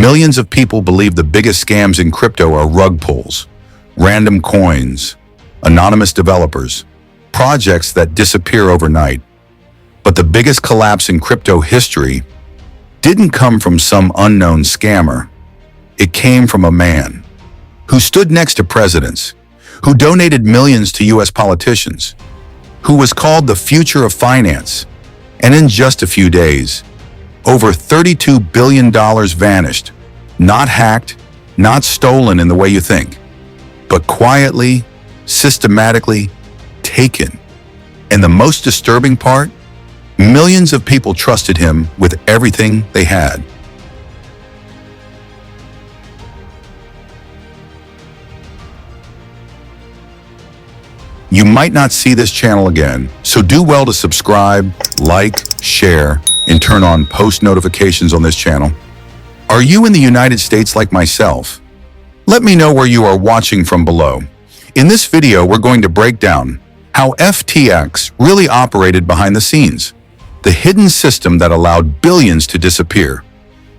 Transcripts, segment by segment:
Millions of people believe the biggest scams in crypto are rug pulls, random coins, anonymous developers, projects that disappear overnight. But the biggest collapse in crypto history didn't come from some unknown scammer. It came from a man who stood next to presidents, who donated millions to US politicians, who was called the future of finance. And in just a few days, over $32 billion vanished, not hacked, not stolen in the way you think, but quietly, systematically taken. And the most disturbing part, millions of people trusted him with everything they had. You might not see this channel again, so do well to subscribe, like, share, and turn on post notifications on this channel. Are you in the United States like myself? Let me know where you are watching from below. In this video, we're going to break down how FTX really operated behind the scenes, the hidden system that allowed billions to disappear,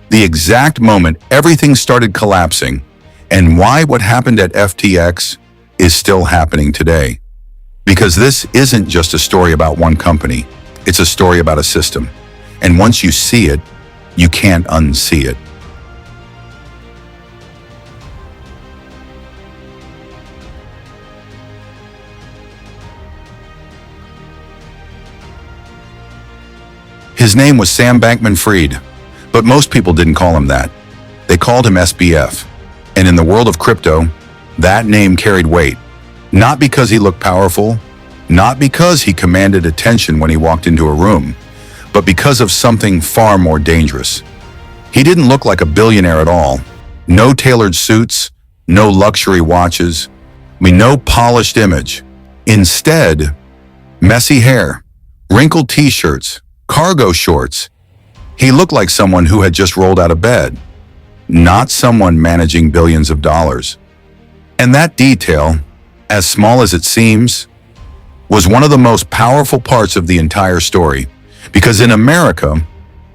the exact moment everything started collapsing, and why what happened at FTX is still happening today. Because this isn't just a story about one company, it's a story about a system. And once you see it, you can't unsee it. His name was Sam Bankman-Fried, but most people didn't call him that. They called him SBF. And in the world of crypto, that name carried weight. Not because he looked powerful, not because he commanded attention when he walked into a room, but because of something far more dangerous. He didn't look like a billionaire at all. No tailored suits, no luxury watches, no polished image. Instead, messy hair, wrinkled t-shirts, cargo shorts. He looked like someone who had just rolled out of bed, not someone managing billions of dollars. And that detail, as small as it seems, was one of the most powerful parts of the entire story. Because in America,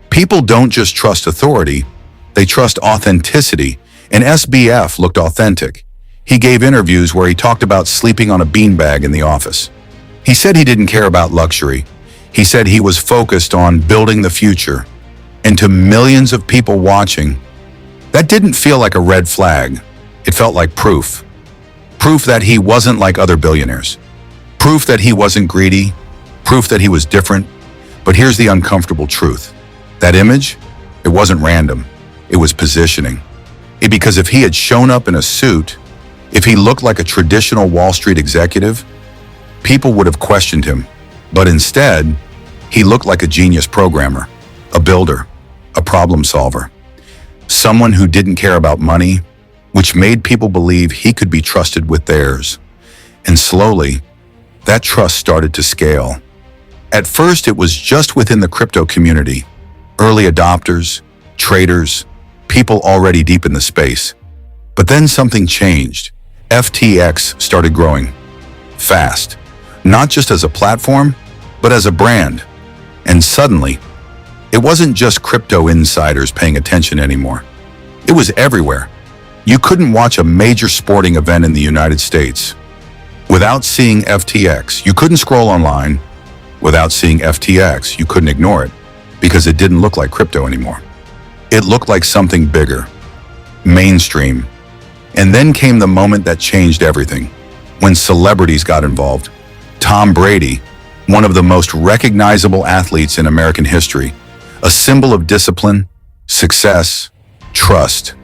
people don't just trust authority, they trust authenticity, and SBF looked authentic. He gave interviews where he talked about sleeping on a beanbag in the office. He said he didn't care about luxury. He said he was focused on building the future. And to millions of people watching, that didn't feel like a red flag. It felt like proof. Proof that he wasn't like other billionaires. Proof that he wasn't greedy. Proof that he was different. But here's the uncomfortable truth. That image, it wasn't random. It was positioning. Because if he had shown up in a suit, if he looked like a traditional Wall Street executive, people would have questioned him. But instead, he looked like a genius programmer, a builder, a problem solver, someone who didn't care about money, which made people believe he could be trusted with theirs. And slowly, that trust started to scale. At first, it was just within the crypto community, early adopters, traders, people already deep in the space. But then something changed. FTX started growing fast, not just as a platform, but as a brand. And suddenly, it wasn't just crypto insiders paying attention anymore. It was everywhere. You couldn't watch a major sporting event in the United States without seeing FTX. You couldn't scroll online without seeing FTX. You couldn't ignore it because it didn't look like crypto anymore. It looked like something bigger, mainstream. And then came the moment that changed everything, when celebrities got involved. Tom Brady, one of the most recognizable athletes in American history, a symbol of discipline, success, trust.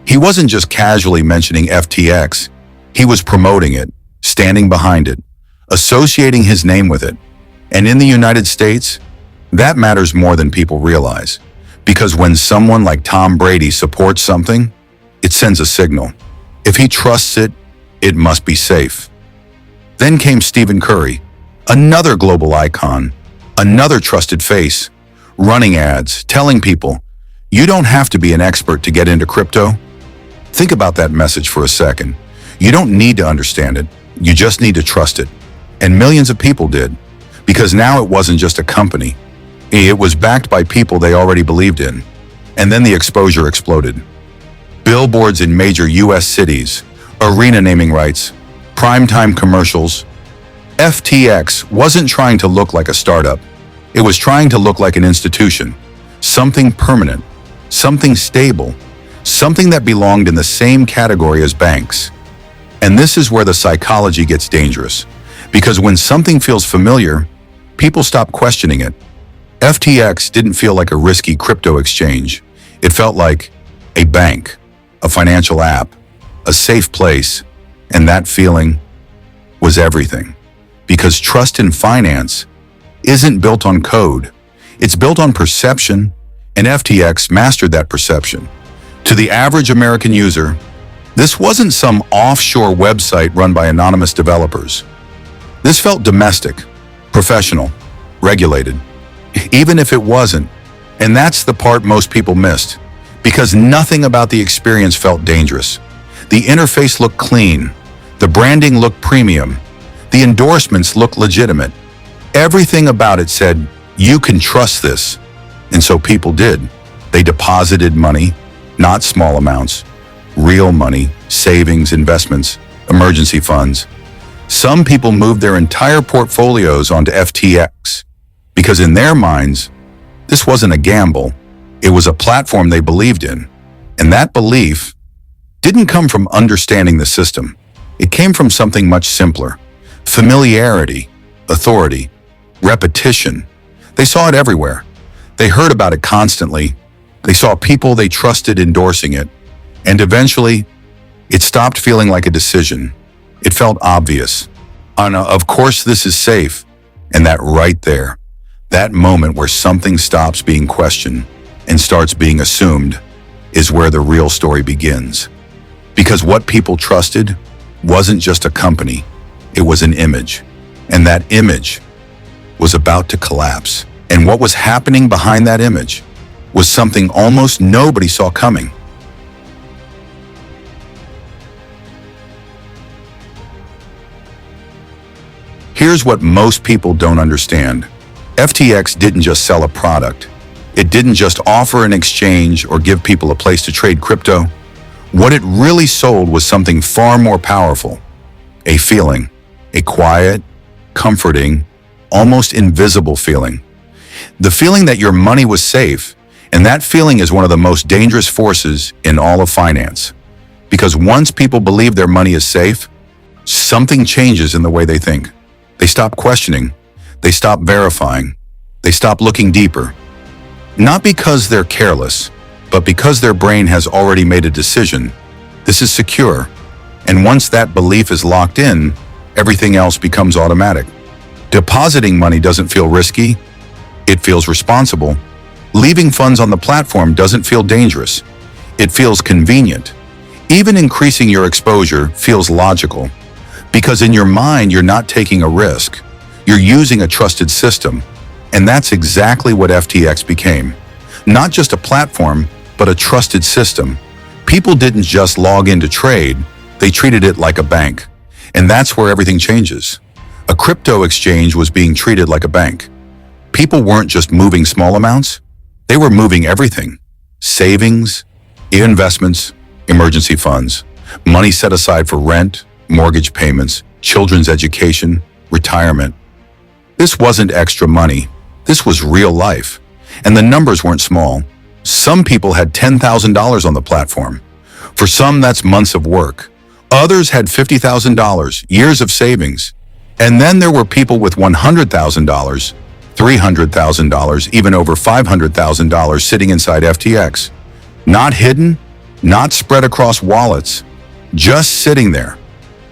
He wasn't just casually mentioning FTX, he was promoting it, standing behind it, associating his name with it. And in the United States, that matters more than people realize. Because when someone like Tom Brady supports something, it sends a signal. If he trusts it, it must be safe. Then came Stephen Curry, another global icon, another trusted face, running ads, telling people, you don't have to be an expert to get into crypto. Think about that message for a second. You don't need to understand it. You just need to trust it. And millions of people did. Because now it wasn't just a company. It was backed by people they already believed in. And then the exposure exploded. Billboards in major U.S. cities, arena naming rights, primetime commercials. FTX wasn't trying to look like a startup. It was trying to look like an institution, something permanent, something stable, something that belonged in the same category as banks. And this is where the psychology gets dangerous, because when something feels familiar, people stop questioning it. FTX didn't feel like a risky crypto exchange. It felt like a bank, a financial app, a safe place, and that feeling was everything. Because trust in finance isn't built on code. It's built on perception, and FTX mastered that perception. To the average American user, this wasn't some offshore website run by anonymous developers. This felt domestic, professional, regulated, even if it wasn't. And that's the part most people missed, because nothing about the experience felt dangerous. The interface looked clean, the branding looked premium, the endorsements looked legitimate. Everything about it said, you can trust this. And so people did. They deposited money, not small amounts, real money, savings, investments, emergency funds. Some people moved their entire portfolios onto FTX because in their minds, this wasn't a gamble. It was a platform they believed in. And that belief didn't come from understanding the system. It came from something much simpler: familiarity, authority, repetition. They saw it everywhere. They heard about it constantly. They saw people they trusted endorsing it. And eventually, it stopped feeling like a decision. It felt obvious. Of course this is safe. And that right there, that moment where something stops being questioned and starts being assumed, is where the real story begins. Because what people trusted wasn't just a company, it was an image. And that image was about to collapse. And what was happening behind that image was something almost nobody saw coming. Here's what most people don't understand. FTX didn't just sell a product. It didn't just offer an exchange or give people a place to trade crypto. What it really sold was something far more powerful. A feeling. A quiet, comforting, almost invisible feeling. The feeling that your money was safe, and that feeling is one of the most dangerous forces in all of finance. Because once people believe their money is safe, something changes in the way they think. They stop questioning. They stop verifying. They stop looking deeper. Not because they're careless, but because their brain has already made a decision. This is secure. And once that belief is locked in, everything else becomes automatic. Depositing money doesn't feel risky. It feels responsible. Leaving funds on the platform doesn't feel dangerous. It feels convenient. Even increasing your exposure feels logical. Because in your mind, you're not taking a risk. You're using a trusted system. And that's exactly what FTX became. Not just a platform, but a trusted system. People didn't just log in to trade. They treated it like a bank. And that's where everything changes. A crypto exchange was being treated like a bank. People weren't just moving small amounts. They were moving everything. Savings, investments, emergency funds, money set aside for rent, mortgage payments, children's education, retirement. This wasn't extra money. This was real life. And the numbers weren't small. Some people had $10,000 on the platform. For some, that's months of work. Others had $50,000, years of savings. And then there were people with $100,000, $300,000, even over $500,000 sitting inside FTX. Not hidden, not spread across wallets, just sitting there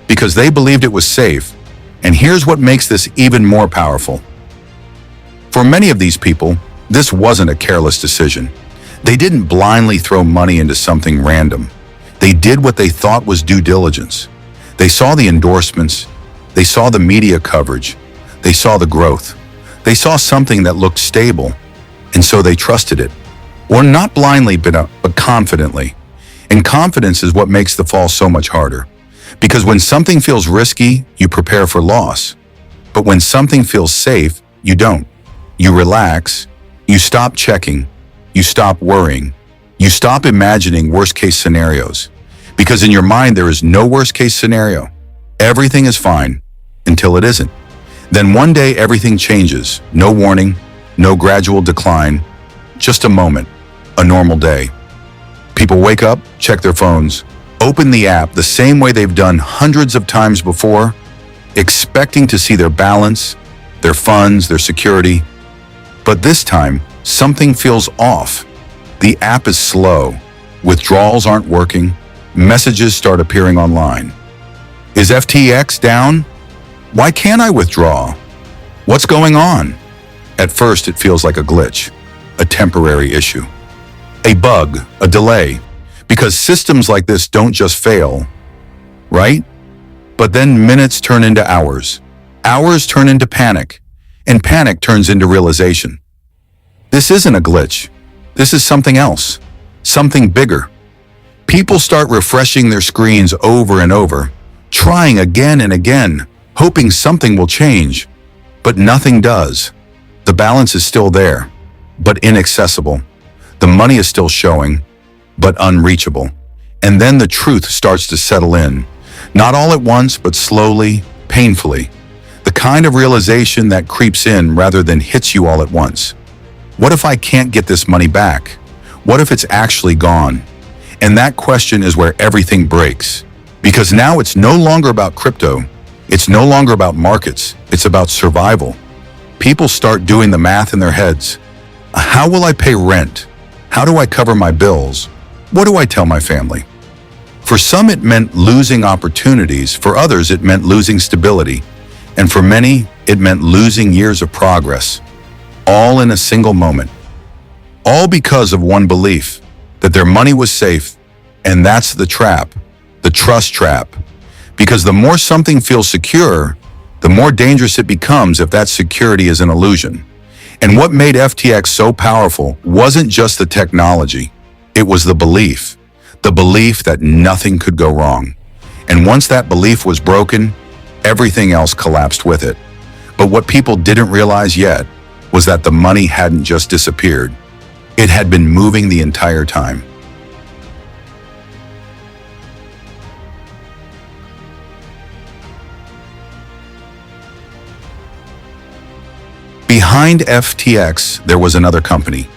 because they believed it was safe. And here's what makes this even more powerful. For many of these people, this wasn't a careless decision. They didn't blindly throw money into something random. They did what they thought was due diligence. They saw the endorsements. They saw the media coverage. They saw the growth. They saw something that looked stable, and so they trusted it. Or not blindly, but confidently. And confidence is what makes the fall so much harder. Because when something feels risky, you prepare for loss. But when something feels safe, you don't. You relax. You stop checking. You stop worrying. You stop imagining worst-case scenarios, because in your mind there is no worst-case scenario. Everything is fine until it isn't. Then one day everything changes. No warning, no gradual decline, just a moment, a normal day. People wake up, check their phones, open the app the same way they've done hundreds of times before, expecting to see their balance, their funds, their security. But this time, something feels off. The app is slow, withdrawals aren't working, messages start appearing online. Is FTX down? Why can't I withdraw? What's going on? At first, it feels like a glitch, a temporary issue, a bug, a delay, because systems like this don't just fail, right? But then minutes turn into hours turn into panic, and panic turns into realization. This isn't a glitch. This is something else, something bigger. People start refreshing their screens over and over, trying again and again, hoping something will change, but nothing does. The balance is still there, but inaccessible. The money is still showing, but unreachable. And then the truth starts to settle in, not all at once, but slowly, painfully. The kind of realization that creeps in rather than hits you all at once. What if I can't get this money back? What if it's actually gone? And that question is where everything breaks. Because now it's no longer about crypto. It's no longer about markets. It's about survival. People start doing the math in their heads. How will I pay rent? How do I cover my bills? What do I tell my family? For some, it meant losing opportunities. For others, it meant losing stability. And for many, it meant losing years of progress. All in a single moment. All because of one belief, that their money was safe. And that's the trap, the trust trap. Because the more something feels secure, the more dangerous it becomes if that security is an illusion. And what made FTX so powerful wasn't just the technology. It was the belief that nothing could go wrong. And once that belief was broken, everything else collapsed with it. But what people didn't realize yet was that the money hadn't just disappeared. It had been moving the entire time. Behind FTX, there was another company.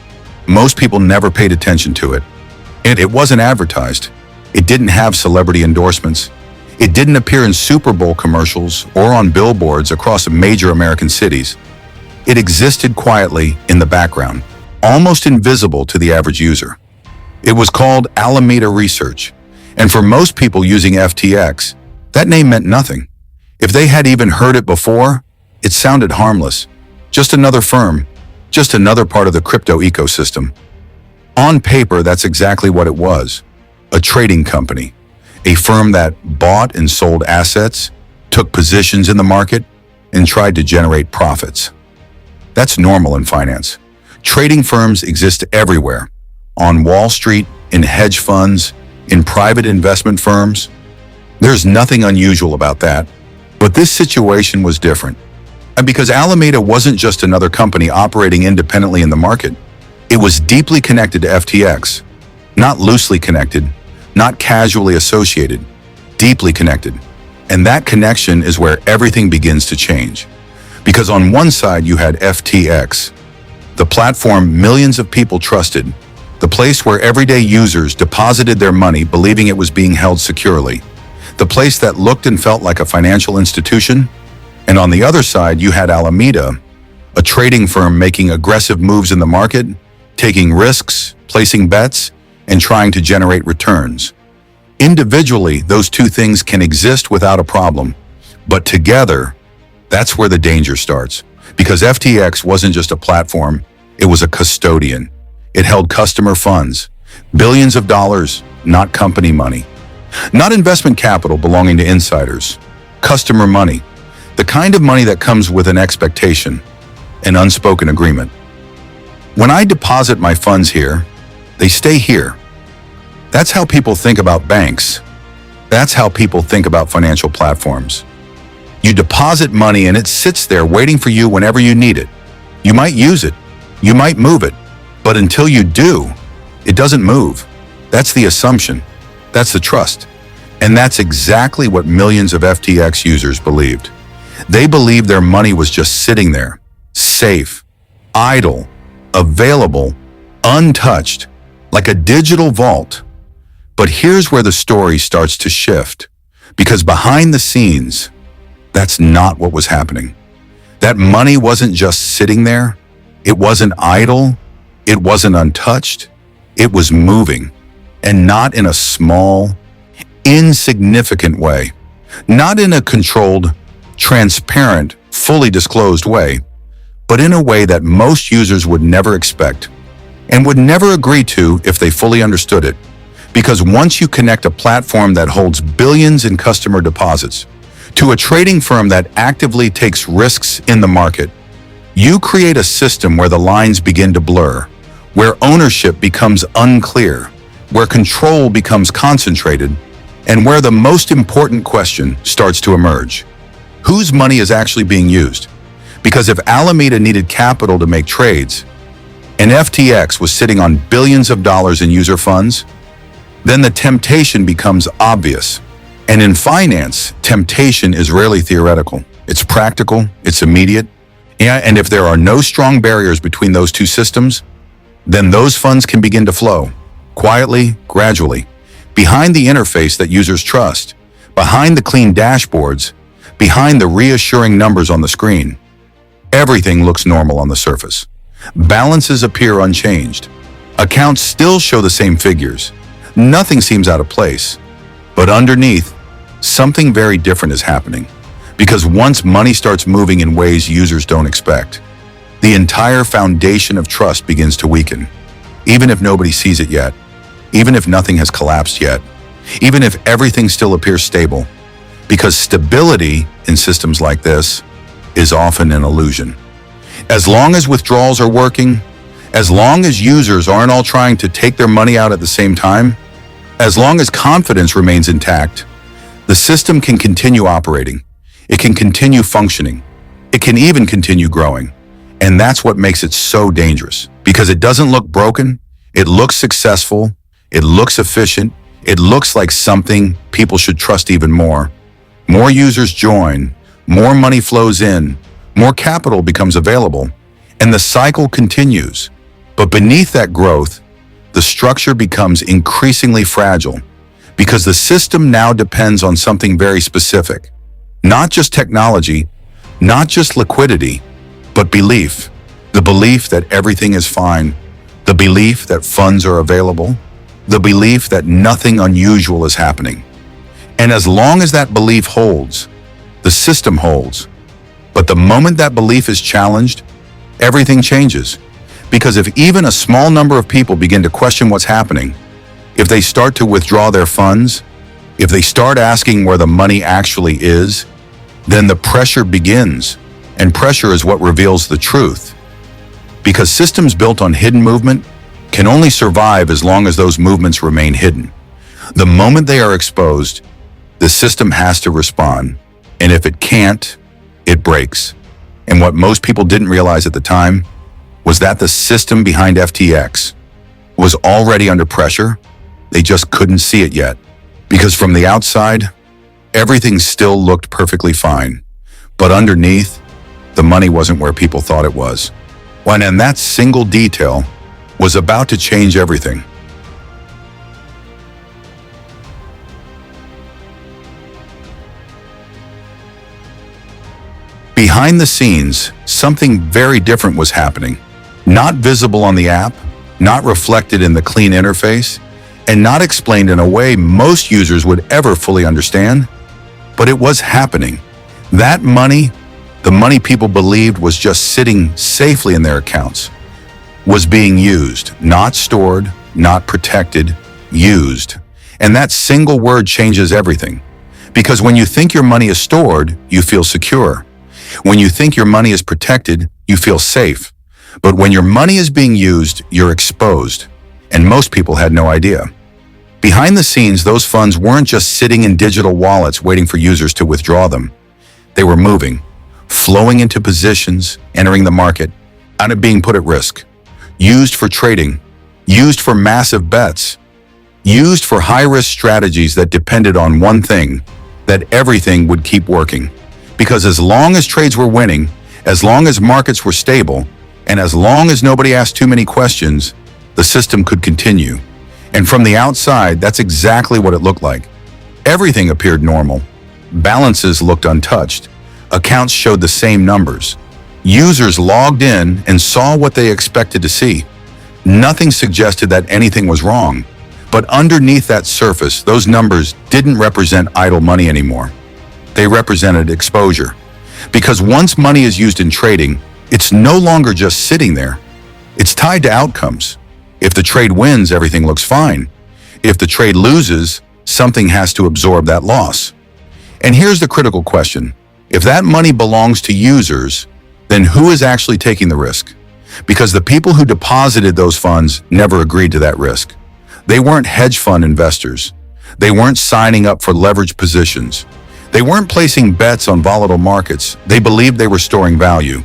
Most people never paid attention to it. And it wasn't advertised. It didn't have celebrity endorsements. It didn't appear in Super Bowl commercials or on billboards across major American cities. It existed quietly in the background, almost invisible to the average user. It was called Alameda Research. And for most people using FTX, that name meant nothing. If they had even heard it before, it sounded harmless. Just another firm, just another part of the crypto ecosystem. On paper, that's exactly what it was. A trading company, a firm that bought and sold assets, took positions in the market, and tried to generate profits. That's normal in finance. Trading firms exist everywhere, on Wall Street, in hedge funds, in private investment firms. There's nothing unusual about that. But this situation was different. And because Alameda wasn't just another company operating independently in the market, it was deeply connected to FTX. Not loosely connected, not casually associated, deeply connected. And that connection is where everything begins to change. Because on one side you had FTX, the platform millions of people trusted, the place where everyday users deposited their money believing it was being held securely, the place that looked and felt like a financial institution. And on the other side you had Alameda, a trading firm making aggressive moves in the market, taking risks, placing bets, and trying to generate returns. Individually, those two things can exist without a problem. But together, that's where the danger starts. Because FTX wasn't just a platform, it was a custodian. It held customer funds, billions of dollars, not company money. Not investment capital belonging to insiders. Customer money. The kind of money that comes with an expectation, an unspoken agreement. When I deposit my funds here, they stay here. That's how people think about banks. That's how people think about financial platforms. You deposit money and it sits there waiting for you whenever you need it. You might use it. You might move it. But until you do, It doesn't move. That's the assumption. That's the trust. And that's exactly what millions of FTX users believed. They believed their money was just sitting there, safe, idle, available, untouched, like a digital vault. But here's where the story starts to shift, because behind the scenes, that's not what was happening. That money wasn't just sitting there. It wasn't idle. It wasn't untouched. It was moving, and not in a small, insignificant way, not in a controlled, transparent, fully disclosed way, but in a way that most users would never expect and would never agree to if they fully understood it. Because once you connect a platform that holds billions in customer deposits to a trading firm that actively takes risks in the market, you create a system where the lines begin to blur, where ownership becomes unclear, where control becomes concentrated, and where the most important question starts to emerge. Whose money is actually being used? Because if Alameda needed capital to make trades, and FTX was sitting on billions of dollars in user funds, then the temptation becomes obvious. And in finance, temptation is rarely theoretical. It's practical, it's immediate. And if there are no strong barriers between those two systems, then those funds can begin to flow, quietly, gradually, behind the interface that users trust, behind the clean dashboards, behind the reassuring numbers on the screen. Everything looks normal on the surface. Balances appear unchanged. Accounts still show the same figures. Nothing seems out of place. But underneath, something very different is happening. Because once money starts moving in ways users don't expect, the entire foundation of trust begins to weaken. Even if nobody sees it yet, even if nothing has collapsed yet, even if everything still appears stable. Because stability in systems like this is often an illusion. As long as withdrawals are working, as long as users aren't all trying to take their money out at the same time, as long as confidence remains intact, the system can continue operating. It can continue functioning. It can even continue growing. And that's what makes it so dangerous, because it doesn't look broken. It looks successful. It looks efficient. It looks like something people should trust even more. More users join, more money flows in, more capital becomes available, and the cycle continues. But beneath that growth, the structure becomes increasingly fragile, because the system now depends on something very specific. Not just technology, not just liquidity, but belief. The belief that everything is fine, the belief that funds are available, the belief that nothing unusual is happening. And as long as that belief holds, the system holds. But the moment that belief is challenged, everything changes. Because if even a small number of people begin to question what's happening, if they start to withdraw their funds, if they start asking where the money actually is, then the pressure begins. And pressure is what reveals the truth. Because systems built on hidden movement can only survive as long as those movements remain hidden. The moment they are exposed, the system has to respond. And if it can't, it breaks. And what most people didn't realize at the time was that the system behind FTX was already under pressure. They just couldn't see it yet. Because from the outside, everything still looked perfectly fine. But underneath, the money wasn't where people thought it was. And that single detail was about to change everything. Behind the scenes, something very different was happening. Not visible on the app, not reflected in the clean interface, and not explained in a way most users would ever fully understand. But it was happening. That money, the money people believed was just sitting safely in their accounts, was being used, not stored, not protected, used. And that single word changes everything. Because when you think your money is stored, you feel secure. When you think your money is protected, you feel safe. But when your money is being used, you're exposed. And most people had no idea. Behind the scenes, those funds weren't just sitting in digital wallets waiting for users to withdraw them. They were moving, flowing into positions, entering the market, and being put at risk. Used for trading, used for massive bets, used for high-risk strategies that depended on one thing, that everything would keep working. Because as long as trades were winning, as long as markets were stable, and as long as nobody asked too many questions, the system could continue. And from the outside, that's exactly what it looked like. Everything appeared normal. Balances looked untouched. Accounts showed the same numbers. Users logged in and saw what they expected to see. Nothing suggested that anything was wrong. But underneath that surface, those numbers didn't represent idle money anymore. They represented exposure. Because once money is used in trading, it's no longer just sitting there. It's tied to outcomes. If the trade wins, everything looks fine. If the trade loses, something has to absorb that loss. And here's the critical question. If that money belongs to users, then who is actually taking the risk? Because the people who deposited those funds never agreed to that risk. They weren't hedge fund investors. They weren't signing up for leveraged positions. They weren't placing bets on volatile markets. They believed they were storing value.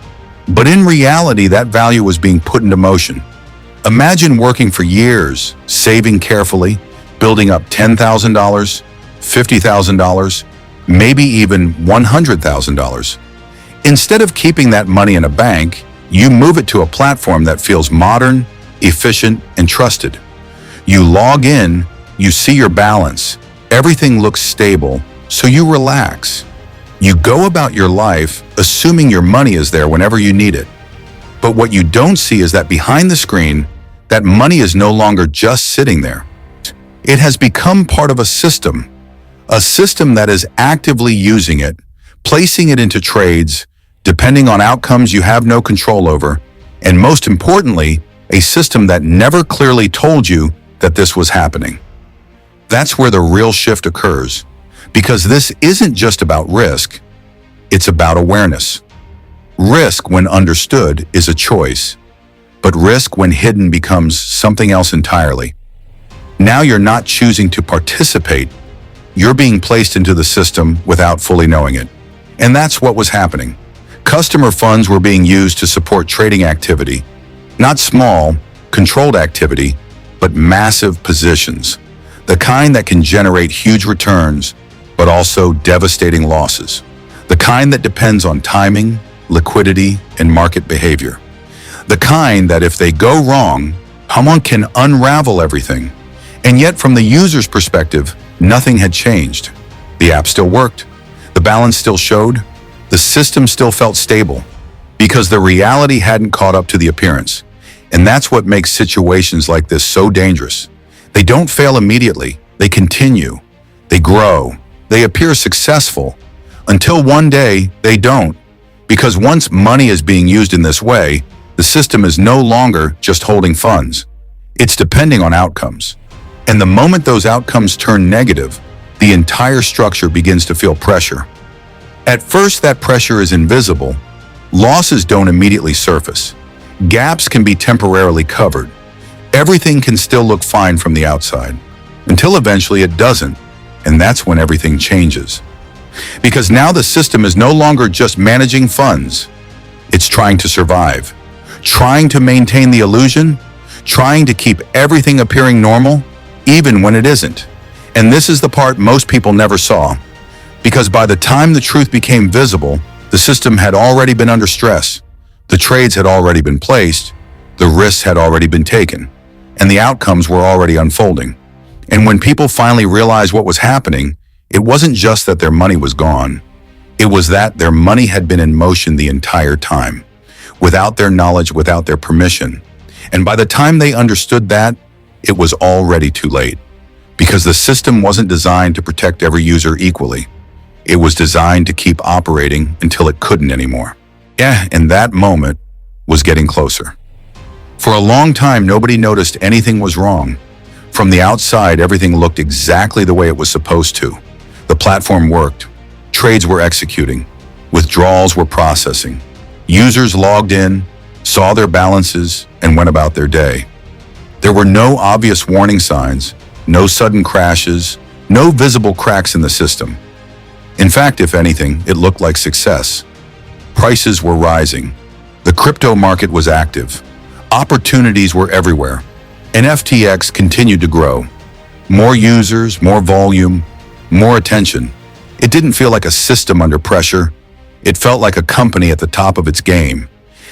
But in reality, that value was being put into motion. Imagine working for years, saving carefully, building up $10,000, $50,000, maybe even $100,000. Instead of keeping that money in a bank, you move it to a platform that feels modern, efficient, and trusted. You log in, you see your balance, everything looks stable, so you relax. You go about your life assuming your money is there whenever you need it. But what you don't see is that behind the screen, that money is no longer just sitting there. It has become part of a system that is actively using it, placing it into trades, depending on outcomes you have no control over, and most importantly, a system that never clearly told you that this was happening. That's where the real shift occurs, because this isn't just about risk, it's about awareness. Risk, when understood, is a choice, but risk when hidden becomes something else entirely. Now you're not choosing to participate, you're being placed into the system without fully knowing it. And that's what was happening. Customer funds were being used to support trading activity, not small, controlled activity, but massive positions, the kind that can generate huge returns, but also devastating losses, the kind that depends on timing, liquidity, and market behavior, the kind that if they go wrong, someone can unravel everything. And yet from the user's perspective, nothing had changed. The app still worked, the balance still showed, the system still felt stable, because the reality hadn't caught up to the appearance. And that's what makes situations like this so dangerous. They don't fail immediately, they continue, they grow, they appear successful, until one day they don't. Because once money is being used in this way, the system is no longer just holding funds. It's depending on outcomes. And the moment those outcomes turn negative, the entire structure begins to feel pressure. At first, that pressure is invisible. Losses don't immediately surface. Gaps can be temporarily covered. Everything can still look fine from the outside, until eventually it doesn't, and that's when everything changes. Because now the system is no longer just managing funds. It's trying to survive, trying to maintain the illusion, trying to keep everything appearing normal, even when it isn't. And this is the part most people never saw. Because by the time the truth became visible, the system had already been under stress, the trades had already been placed, the risks had already been taken, and the outcomes were already unfolding. And when people finally realized what was happening, it wasn't just that their money was gone. It was that their money had been in motion the entire time, without their knowledge, without their permission. And by the time they understood that, it was already too late. Because the system wasn't designed to protect every user equally. It was designed to keep operating until it couldn't anymore. And that moment was getting closer. For a long time, nobody noticed anything was wrong. From the outside, everything looked exactly the way it was supposed to. The platform worked. Trades were executing. Withdrawals were processing. Users logged in, saw their balances, and went about their day. There were no obvious warning signs, no sudden crashes, no visible cracks in the system. In fact, if anything, it looked like success. Prices were rising. The crypto market was active. Opportunities were everywhere. And FTX continued to grow. More users, more volume, more attention. It didn't feel like a system under pressure. It felt like a company at the top of its game.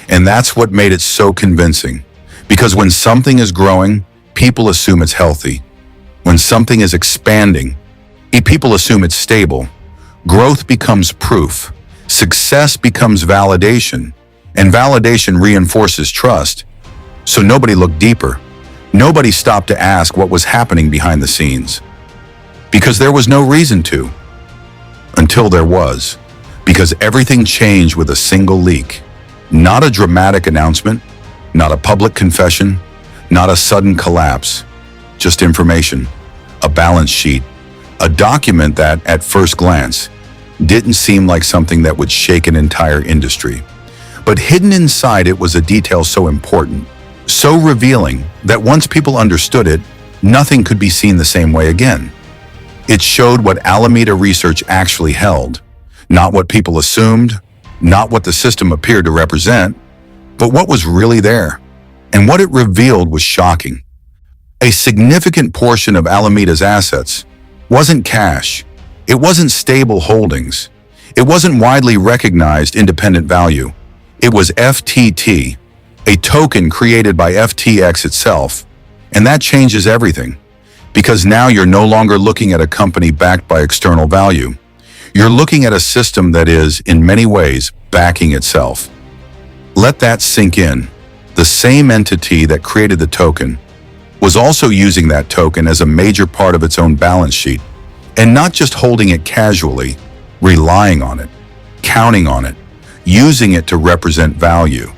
And that's what made it so convincing. Because when something is growing, people assume it's healthy. When something is expanding, people assume it's stable. Growth becomes proof. Success becomes validation. And validation reinforces trust. So nobody looked deeper. Nobody stopped to ask what was happening behind the scenes. Because there was no reason to. Until there was. Because everything changed with a single leak. Not a dramatic announcement, not a public confession, not a sudden collapse. Just information, a balance sheet, a document that, at first glance, didn't seem like something that would shake an entire industry. But hidden inside it was a detail so important, so revealing, that once people understood it, nothing could be seen the same way again. It showed what Alameda Research actually held, not what people assumed, not what the system appeared to represent, but what was really there. And what it revealed was shocking. A significant portion of Alameda's assets wasn't cash. It wasn't stable holdings. It wasn't widely recognized independent value. It was FTT, a token created by FTX itself. And that changes everything. Because now you're no longer looking at a company backed by external value. You're looking at a system that is, in many ways, backing itself. Let that sink in. The same entity that created the token was also using that token as a major part of its own balance sheet, and not just holding it casually, relying on it, counting on it, using it to represent value.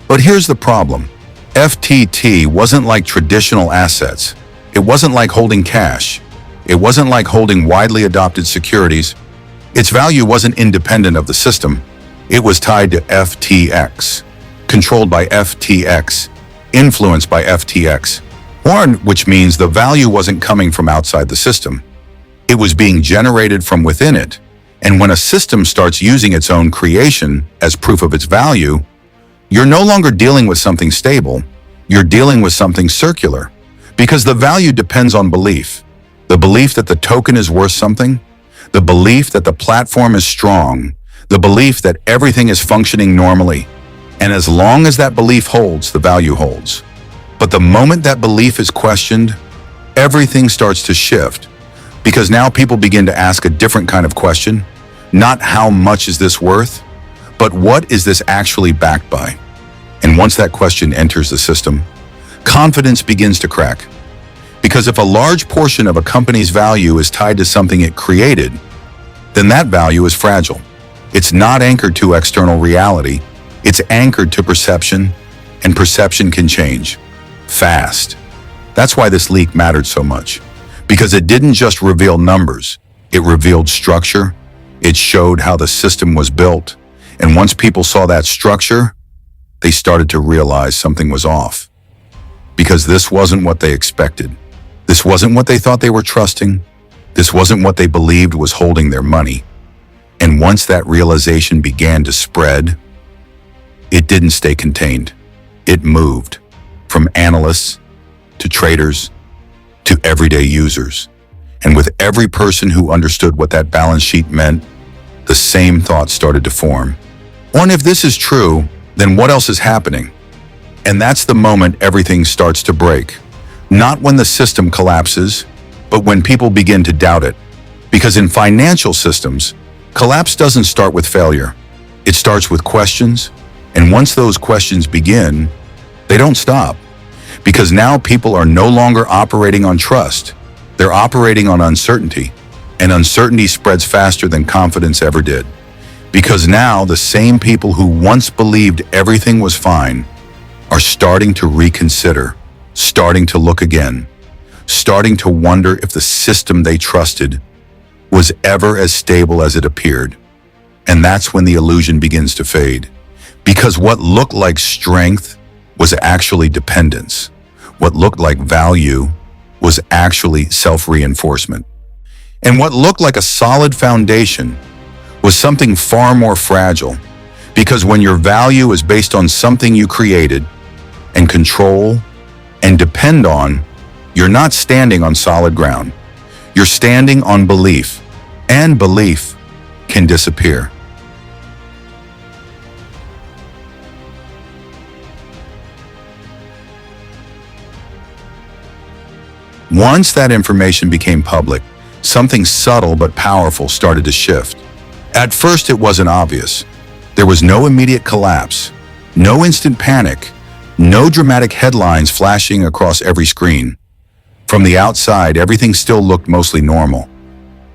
But here's the problem. FTT wasn't like traditional assets. It wasn't like holding cash. It wasn't like holding widely adopted securities. Its value wasn't independent of the system. It was tied to FTX, controlled by FTX, influenced by FTX, which means the value wasn't coming from outside the system. It was being generated from within it. And when a system starts using its own creation as proof of its value, you're no longer dealing with something stable. You're dealing with something circular. Because the value depends on belief. The belief that the token is worth something, the belief that the platform is strong, the belief that everything is functioning normally. And as long as that belief holds, the value holds. But the moment that belief is questioned, everything starts to shift. Because now people begin to ask a different kind of question. Not how much is this worth, but what is this actually backed by? And once that question enters the system, confidence begins to crack. Because if a large portion of a company's value is tied to something it created, then that value is fragile. It's not anchored to external reality. It's anchored to perception, and perception can change fast. That's why this leak mattered so much. Because it didn't just reveal numbers, it revealed structure. It showed how the system was built. And once people saw that structure, they started to realize something was off. Because this wasn't what they expected. This wasn't what they thought they were trusting. This wasn't what they believed was holding their money. And once that realization began to spread, it didn't stay contained. It moved from analysts to traders to everyday users. And with every person who understood what that balance sheet meant, the same thought started to form. And if this is true, then what else is happening? And that's the moment everything starts to break. Not when the system collapses, but when people begin to doubt it. Because in financial systems, collapse doesn't start with failure. It starts with questions, and once those questions begin, they don't stop. Because now people are no longer operating on trust. They're operating on uncertainty, and uncertainty spreads faster than confidence ever did. Because now the same people who once believed everything was fine are starting to reconsider, starting to look again, starting to wonder if the system they trusted was ever as stable as it appeared. And that's when the illusion begins to fade. Because what looked like strength was actually dependence. What looked like value was actually self-reinforcement. And what looked like a solid foundation was something far more fragile. Because when your value is based on something you created, and control, and depend on, you're not standing on solid ground. You're standing on belief, and belief can disappear. Once that information became public, something subtle but powerful started to shift. At first, it wasn't obvious. There was no immediate collapse, no instant panic, no dramatic headlines flashing across every screen. From the outside, everything still looked mostly normal.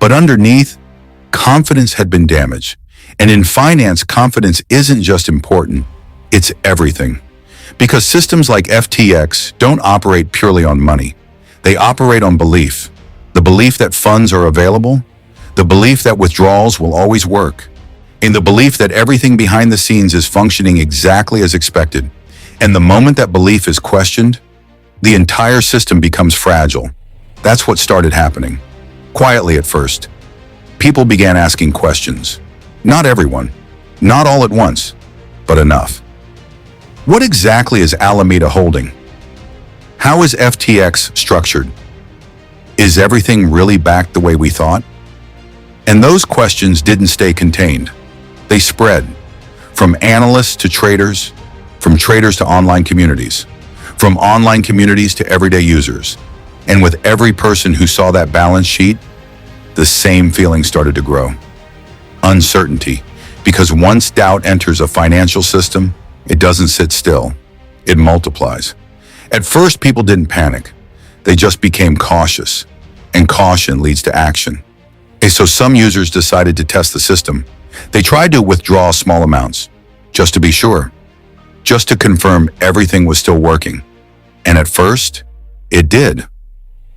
But underneath, confidence had been damaged. And in finance, confidence isn't just important, it's everything. Because systems like FTX don't operate purely on money. They operate on belief. The belief that funds are available, the belief that withdrawals will always work, and the belief that everything behind the scenes is functioning exactly as expected. And the moment that belief is questioned, the entire system becomes fragile. That's what started happening. Quietly at first, people began asking questions. Not everyone, not all at once, but enough. What exactly is Alameda holding? How is FTX structured? Is everything really back the way we thought? And those questions didn't stay contained. They spread from analysts to traders, from traders to online communities, from online communities to everyday users. And with every person who saw that balance sheet, the same feeling started to grow. Uncertainty, because once doubt enters a financial system, it doesn't sit still, it multiplies. At first, people didn't panic. They just became cautious, and caution leads to action. And so some users decided to test the system. They tried to withdraw small amounts, just to be sure, just to confirm everything was still working. And at first, it did.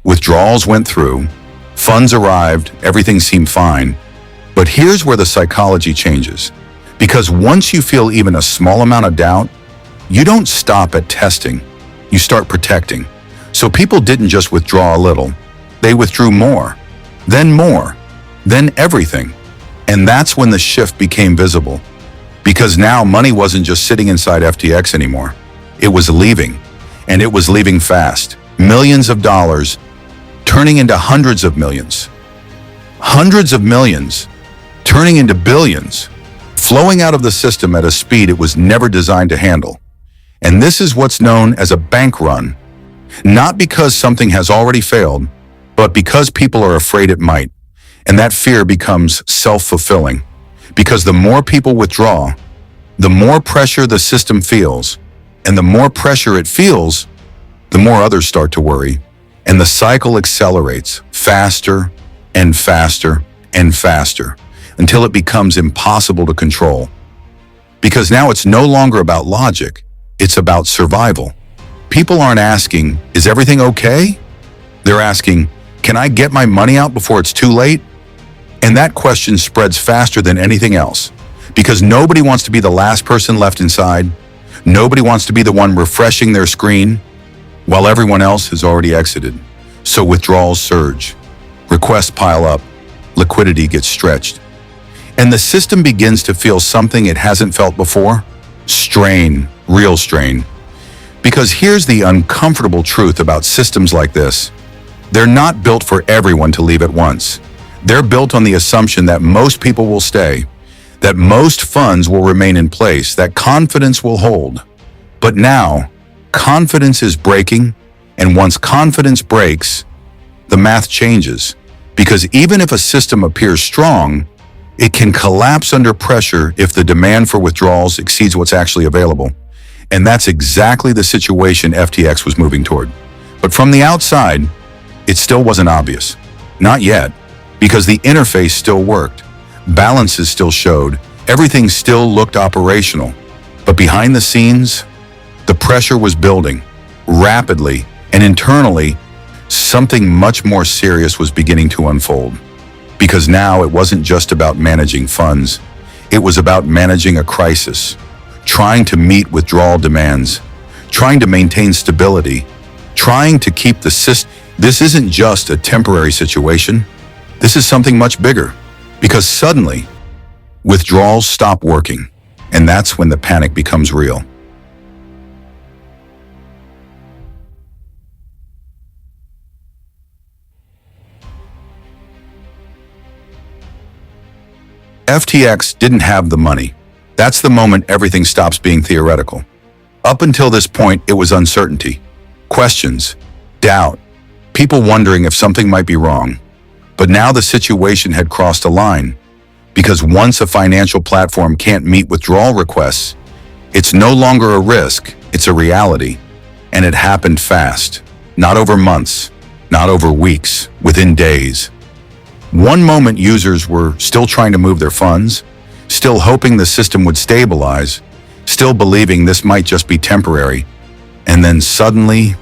Withdrawals went through, funds arrived, everything seemed fine. But here's where the psychology changes. Because once you feel even a small amount of doubt, you don't stop at testing. You start protecting. So people didn't just withdraw a little. They withdrew more, then everything. And that's when the shift became visible. Because now money wasn't just sitting inside FTX anymore. It was leaving, and it was leaving fast. Millions of dollars turning into hundreds of millions. Hundreds of millions turning into billions, flowing out of the system at a speed it was never designed to handle. And this is what's known as a bank run. Not because something has already failed, but because people are afraid it might. And that fear becomes self-fulfilling. Because the more people withdraw, the more pressure the system feels. And the more pressure it feels, the more others start to worry. And the cycle accelerates faster and faster and faster until it becomes impossible to control. Because now it's no longer about logic. It's about survival. People aren't asking, is everything okay? They're asking, can I get my money out before it's too late? And that question spreads faster than anything else. Because nobody wants to be the last person left inside. Nobody wants to be the one refreshing their screen while everyone else has already exited. So withdrawals surge. Requests pile up. Liquidity gets stretched. And the system begins to feel something it hasn't felt before. Strain. Real strain. Because here's the uncomfortable truth about systems like this. They're not built for everyone to leave at once. They're built on the assumption that most people will stay, that most funds will remain in place, that confidence will hold. But now, confidence is breaking, and once confidence breaks, the math changes. Because even if a system appears strong, it can collapse under pressure if the demand for withdrawals exceeds what's actually available. And that's exactly the situation FTX was moving toward. But from the outside, it still wasn't obvious. Not yet, because the interface still worked. Balances still showed. Everything still looked operational. But behind the scenes, the pressure was building rapidly, and internally, something much more serious was beginning to unfold. Because now it wasn't just about managing funds. It was about managing a crisis. Trying to meet withdrawal demands, trying to maintain stability, trying to keep the system. This isn't just a temporary situation. This is something much bigger. Because suddenly, withdrawals stop working, and that's when the panic becomes real. FTX didn't have the money. That's the moment everything stops being theoretical. Up until this point, it was uncertainty, questions, doubt, people wondering if something might be wrong. But now the situation had crossed a line, because once a financial platform can't meet withdrawal requests, it's no longer a risk, it's a reality. And it happened fast, not over months, not over weeks, within days. One moment users were still trying to move their funds, still hoping the system would stabilize, still believing this might just be temporary. And then suddenly,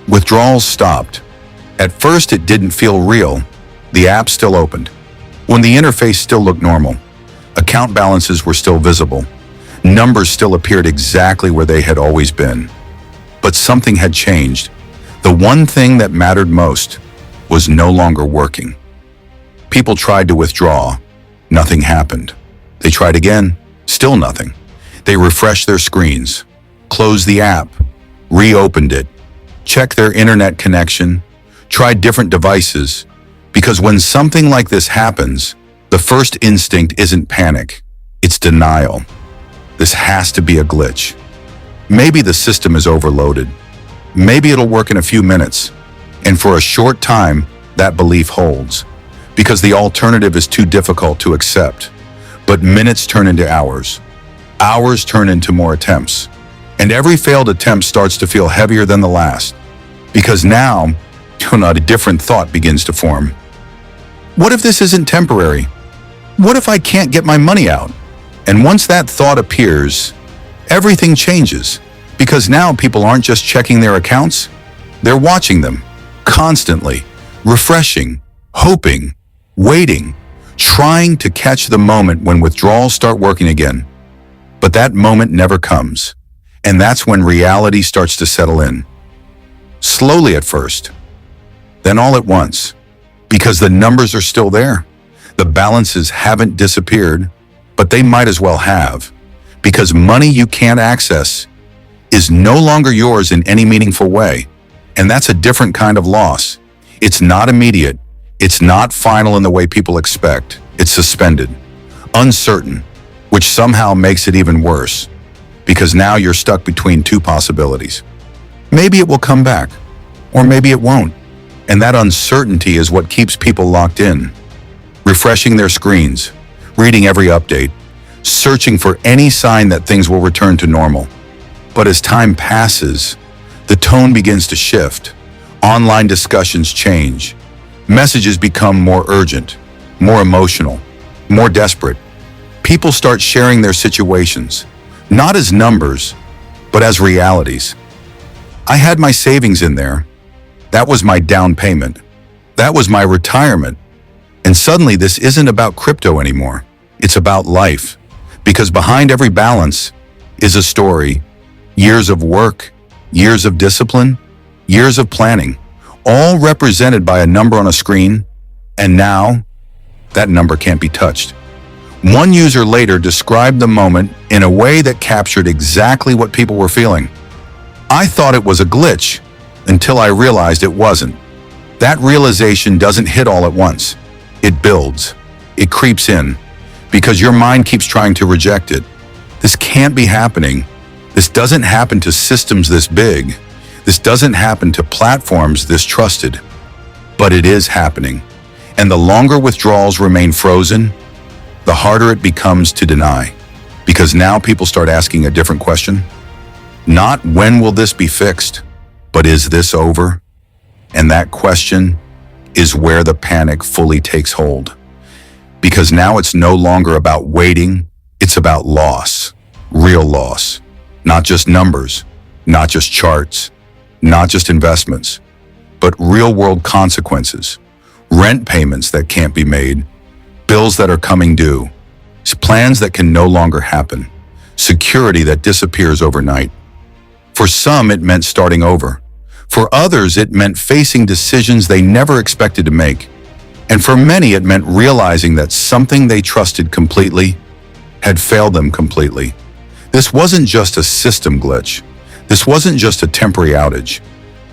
withdrawals stopped. At first it didn't feel real. The app still opened. When the interface still looked normal, account balances were still visible. Numbers still appeared exactly where they had always been. But something had changed. The one thing that mattered most was no longer working. People tried to withdraw. Nothing happened. They tried again. Still nothing. They refreshed their screens, closed the app, reopened it, checked their internet connection, tried different devices. Because when something like this happens, the first instinct isn't panic, it's denial. This has to be a glitch. Maybe the system is overloaded. Maybe it'll work in a few minutes. And for a short time, that belief holds. Because the alternative is too difficult to accept. But minutes turn into hours. Hours turn into more attempts. And every failed attempt starts to feel heavier than the last. Because now, a different thought begins to form. What if this isn't temporary? What if I can't get my money out? And once that thought appears, everything changes. Because now people aren't just checking their accounts, they're watching them, constantly, refreshing, hoping, waiting, trying to catch the moment when withdrawals start working again. But that moment never comes. And that's when reality starts to settle in. Slowly at first, then all at once. Because the numbers are still there. The balances haven't disappeared, but they might as well have. Because money you can't access is no longer yours in any meaningful way. And that's a different kind of loss. It's not immediate. It's not final in the way people expect. It's suspended, uncertain, which somehow makes it even worse. Because now you're stuck between two possibilities. Maybe it will come back, or maybe it won't. And that uncertainty is what keeps people locked in, refreshing their screens, reading every update, searching for any sign that things will return to normal. But as time passes, the tone begins to shift. Online discussions change. Messages become more urgent, more emotional, more desperate. People start sharing their situations, not as numbers, but as realities. I had my savings in there. That was my down payment. That was my retirement. And suddenly this isn't about crypto anymore. It's about life. Because behind every balance is a story, years of work, years of discipline, years of planning, all represented by a number on a screen. And now, that number can't be touched. One user later described the moment in a way that captured exactly what people were feeling. I thought it was a glitch, until I realized it wasn't. That realization doesn't hit all at once. It builds. It creeps in. Because your mind keeps trying to reject it. This can't be happening. This doesn't happen to systems this big. This doesn't happen to platforms this trusted. But it is happening. And the longer withdrawals remain frozen, the harder it becomes to deny. Because now people start asking a different question. Not when will this be fixed? But is this over? And that question is where the panic fully takes hold. Because now it's no longer about waiting, it's about loss, real loss. Not just numbers, not just charts, not just investments, but real-world consequences. Rent payments that can't be made, bills that are coming due, plans that can no longer happen, security that disappears overnight. For some, it meant starting over. For others, it meant facing decisions they never expected to make. And for many, it meant realizing that something they trusted completely had failed them completely. This wasn't just a system glitch. This wasn't just a temporary outage.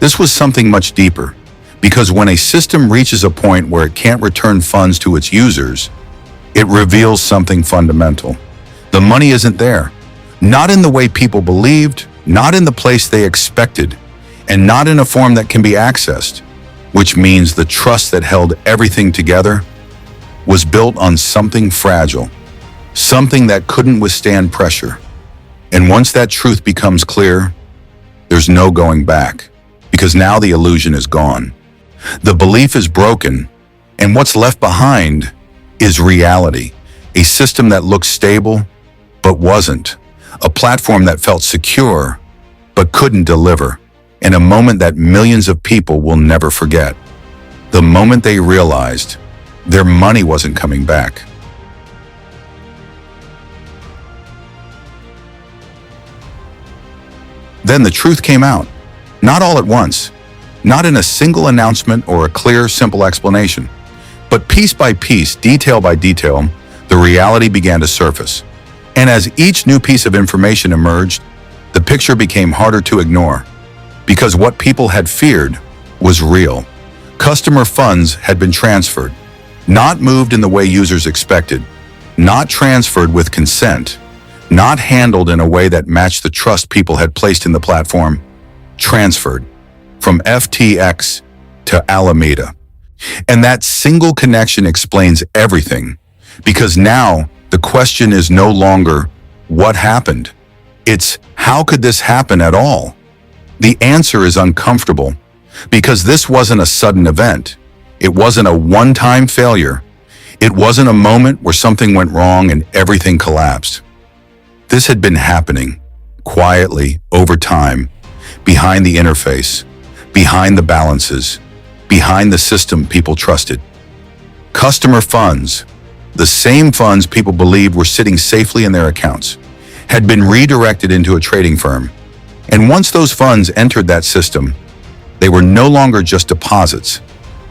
This was something much deeper. Because when a system reaches a point where it can't return funds to its users, It reveals something fundamental. The money isn't there. Not in the way people believed, not in the place they expected, and not in a form that can be accessed, which means the trust that held everything together was built on something fragile, something that couldn't withstand pressure. And once that truth becomes clear, there's no going back, because now the illusion is gone. The belief is broken, and what's left behind is reality, a system that looked stable, but wasn't, a platform that felt secure, but couldn't deliver, and a moment that millions of people will never forget. The moment they realized their money wasn't coming back. Then the truth came out, not all at once, not in a single announcement or a clear, simple explanation, but piece by piece, detail by detail, the reality began to surface. And as each new piece of information emerged, the picture became harder to ignore, because what people had feared was real. Customer funds had been transferred, not moved in the way users expected, not transferred with consent, not handled in a way that matched the trust people had placed in the platform, transferred from FTX to Alameda. And that single connection explains everything, because now the question is no longer what happened. It's how could this happen at all? The answer is uncomfortable, because this wasn't a sudden event. It wasn't a one-time failure. It wasn't a moment where something went wrong and everything collapsed. This had been happening quietly over time, behind the interface, behind the balances, behind the system people trusted. Customer funds, the same funds people believed were sitting safely in their accounts, had been redirected into a trading firm. And once those funds entered that system, they were no longer just deposits.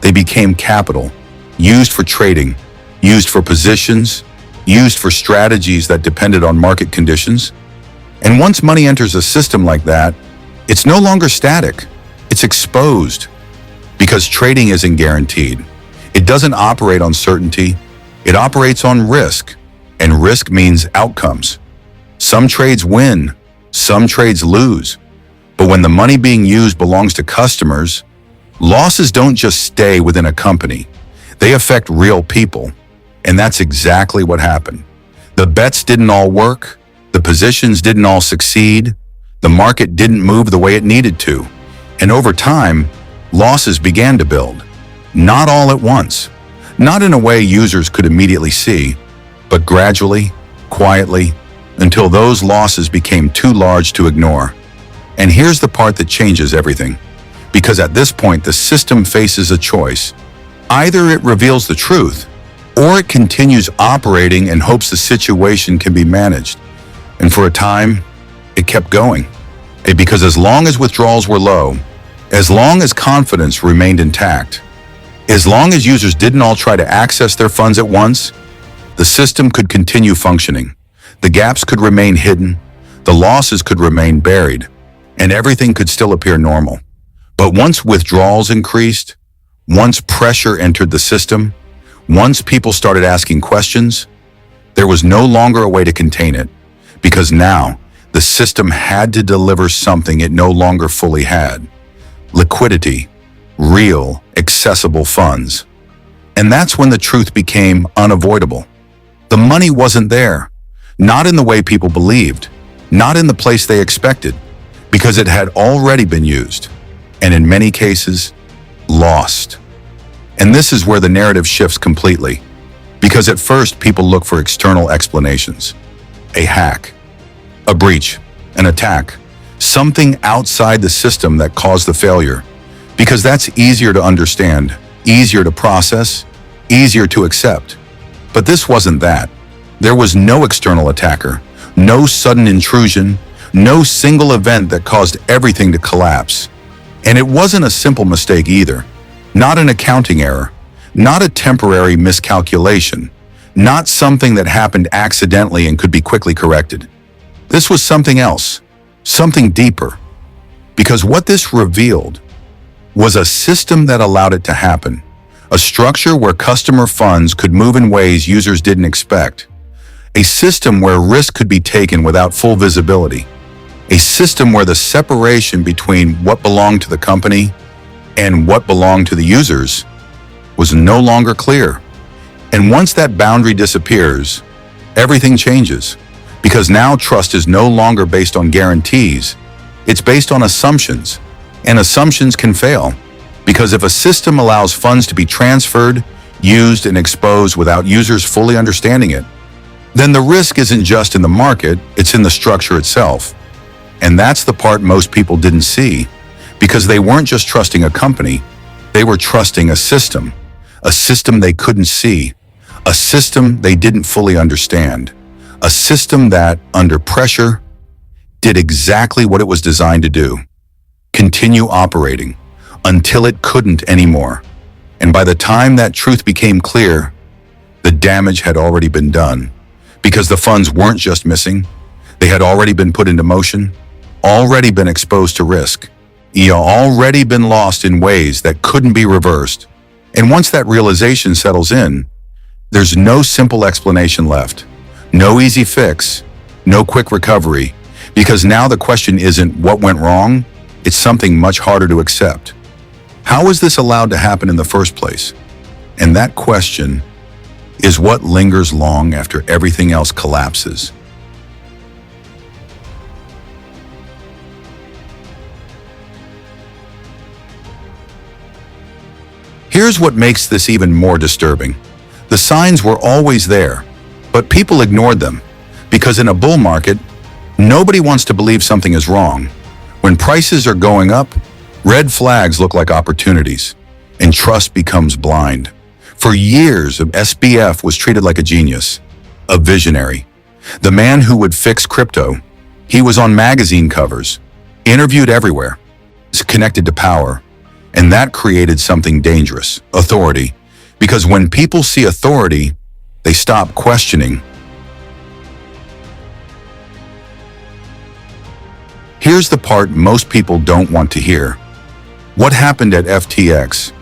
They became capital, used for trading, used for positions, used for strategies that depended on market conditions. And once money enters a system like that, it's no longer static. It's exposed, because trading isn't guaranteed. It doesn't operate on certainty. It operates on risk, and risk means outcomes. Some trades win, some trades lose. But when the money being used belongs to customers, losses don't just stay within a company. They affect real people. And that's exactly what happened. The bets didn't all work. The positions didn't all succeed. The market didn't move the way it needed to. And over time, losses began to build. Not all at once. Not in a way users could immediately see, but gradually, quietly, until those losses became too large to ignore. And here's the part that changes everything. Because at this point, the system faces a choice. Either it reveals the truth, or it continues operating and hopes the situation can be managed. And for a time, it kept going. Because as long as withdrawals were low, as long as confidence remained intact, as long as users didn't all try to access their funds at once, the system could continue functioning. The gaps could remain hidden, the losses could remain buried, and everything could still appear normal. But once withdrawals increased, once pressure entered the system, once people started asking questions, there was no longer a way to contain it, because now the system had to deliver something it no longer fully had: liquidity, real, accessible funds. And that's when the truth became unavoidable. The money wasn't there, not in the way people believed, not in the place they expected, because it had already been used, and in many cases, lost. And this is where the narrative shifts completely, because at first people look for external explanations. A hack, a breach, an attack, something outside the system that caused the failure, because that's easier to understand, easier to process, easier to accept. But this wasn't that. There was no external attacker, no sudden intrusion, no single event that caused everything to collapse. And it wasn't a simple mistake either. Not an accounting error, not a temporary miscalculation, not something that happened accidentally and could be quickly corrected. This was something else, something deeper. Because what this revealed was a system that allowed it to happen, A structure where customer funds could move in ways users didn't expect. A system where risk could be taken without full visibility. A system where the separation between what belonged to the company and what belonged to the users was no longer clear. And once that boundary disappears, everything changes. Because now trust is no longer based on guarantees, it's based on assumptions. And assumptions can fail. Because if a system allows funds to be transferred, used, and exposed without users fully understanding it, then the risk isn't just in the market, it's in the structure itself. And that's the part most people didn't see, because they weren't just trusting a company, they were trusting a system they couldn't see, a system they didn't fully understand, a system that, under pressure, did exactly what it was designed to do: continue operating until it couldn't anymore. And by the time that truth became clear, the damage had already been done, because the funds weren't just missing, they had already been put into motion, already been exposed to risk, already been lost in ways that couldn't be reversed. And once that realization settles in, there's no simple explanation left, no easy fix, no quick recovery, because now the question isn't what went wrong, it's something much harder to accept. How was this allowed to happen in the first place? And that question is what lingers long after everything else collapses. Here's what makes this even more disturbing. The signs were always there, but people ignored them. Because in a bull market, nobody wants to believe something is wrong. When prices are going up, red flags look like opportunities, and trust becomes blind. For years, SBF was treated like a genius, a visionary. The man who would fix crypto. He was on magazine covers, interviewed everywhere, connected to power. And that created something dangerous: authority. Because when people see authority, they stop questioning. Here's the part most people don't want to hear. What happened at FTX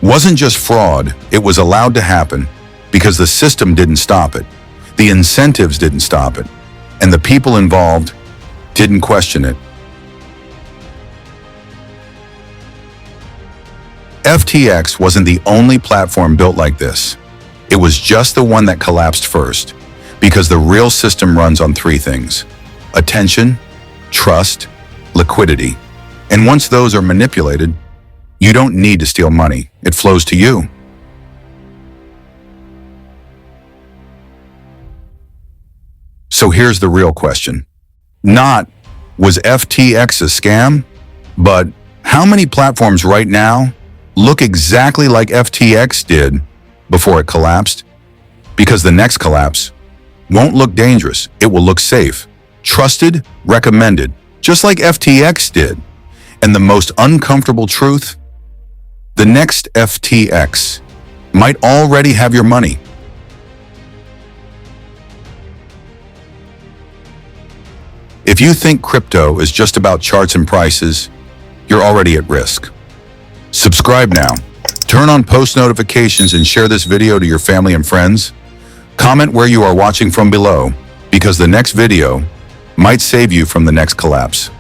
wasn't just fraud, it was allowed to happen because the system didn't stop it, the incentives didn't stop it, and the people involved didn't question it. FTX wasn't the only platform built like this. It was just the one that collapsed first, because the real system runs on three things: attention, trust, liquidity. And once those are manipulated, you don't need to steal money. It flows to you. So here's the real question. Not, was FTX a scam? But how many platforms right now look exactly like FTX did before it collapsed? Because the next collapse won't look dangerous. It will look safe, trusted, recommended, just like FTX did. And the most uncomfortable truth, the next FTX might already have your money. If you think crypto is just about charts and prices, you're already at risk. Subscribe now, turn on post notifications, and share this video to your family and friends. Comment where you are watching from below, because the next video might save you from the next collapse.